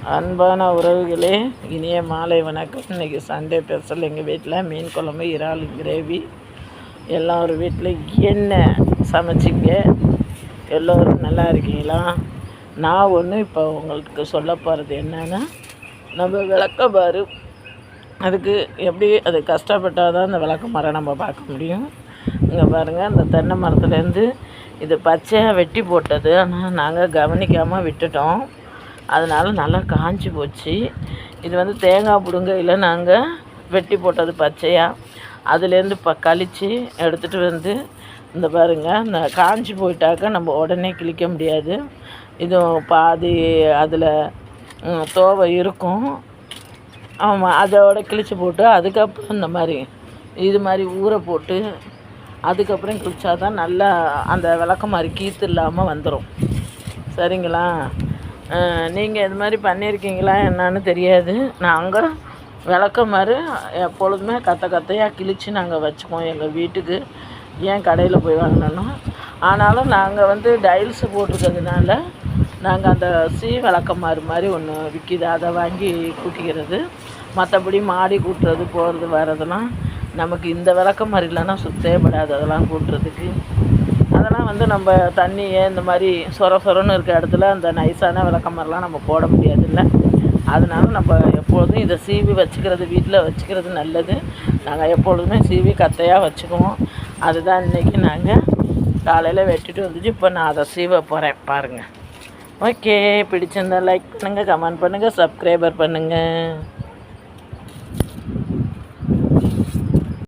அன்பான உறவுகளே, இனிய மாலை வணக்கம். இன்றைக்கி சண்டே ஸ்பெஷல். எங்கள் வீட்டில் மீன் குழம்பு, இறால் கிரேவி. எல்லோரும் வீட்டில் என்ன சமைச்சிங்க? எல்லோரும் நல்லா இருக்கீங்களா? நான் ஒன்று இப்போ உங்களுக்கு சொல்ல போகிறது என்னென்னா, நம்ம விளக்கமாறு அதுக்கு எப்படி அது கஷ்டப்பட்டால் தான் அந்த விளக்கமாரை நம்ம பார்க்க முடியும். இங்கே பாருங்கள், அந்த தென்னை மரத்துலேருந்து இது பச்சையாக வெட்டி போட்டது. ஆனால் நாங்கள் கவனிக்காமல் விட்டுட்டோம். அதனால் நல்லா காஞ்சி போச்சு. இது வந்து தேங்காய் பிடுங்கையில் நாங்கள் வெட்டி போட்டது பச்சையாக. அதுலேருந்து கழித்து எடுத்துகிட்டு வந்து இந்த பாருங்கள், இந்த காஞ்சி போயிட்டாக்க நம்ம உடனே கிழிக்க முடியாது. இதுவும் பாதி அதில் தோவை இருக்கும். ஆமாம், அதோட கிழிச்சு போட்டு அதுக்கப்புறம் இந்த மாதிரி இது மாதிரி ஊற போட்டு அதுக்கப்புறம் கிழிச்சா தான் நல்லா அந்த விளக்கமாறு கீத்து இல்லாமல் வந்துடும். சரிங்களா? நீங்கள் இது மாதிரி பண்ணியிருக்கீங்களா என்னான்னு தெரியாது. நாங்கள் விளக்கமாறு எப்பொழுதுமே கத்தையாக கிழித்து நாங்கள் வச்சுக்குவோம் எங்கள் வீட்டுக்கு. ஏன் கடையில் போய் வாங்கினோம்? ஆனாலும் நாங்கள் வந்து டைல்ஸு போட்டிருக்கிறதுனால நாங்கள் அந்த விளக்கமாறு மாதிரி ஒன்று விற்கிது, அதை வாங்கி கூட்டிக்கிறது. மற்றபடி மாடி கூட்டுறது போகிறது வரதெல்லாம் நமக்கு இந்த விளக்கமாறு இல்லைன்னா சுத்தப்படாது. அதெல்லாம் கூட்டுறதுக்கு அதெல்லாம் வந்து நம்ம தண்ணியை இந்த மாதிரி சொரன்னு இருக்க இடத்துல அந்த நைஸான விளக்கமாரெலாம் நம்ம போட முடியாதுல்ல. அதனால நம்ம எப்பொழுதும் இதை சீவி வச்சுக்கிறது, வீட்டில் வச்சுக்கிறது நல்லது. நாங்கள் எப்பொழுதுமே சீவி கத்தையாக வச்சுக்குவோம். அதுதான் இன்றைக்கி நாங்கள் காலையில் வெட்டிட்டு வந்துச்சு. இப்போ நான் அதை சீவ போகிறேன் பாருங்கள். ஓகே, பிடிச்சிருந்தா லைக் பண்ணுங்கள், கமெண்ட் பண்ணுங்கள், சப்ஸ்கிரைபர் பண்ணுங்கள்.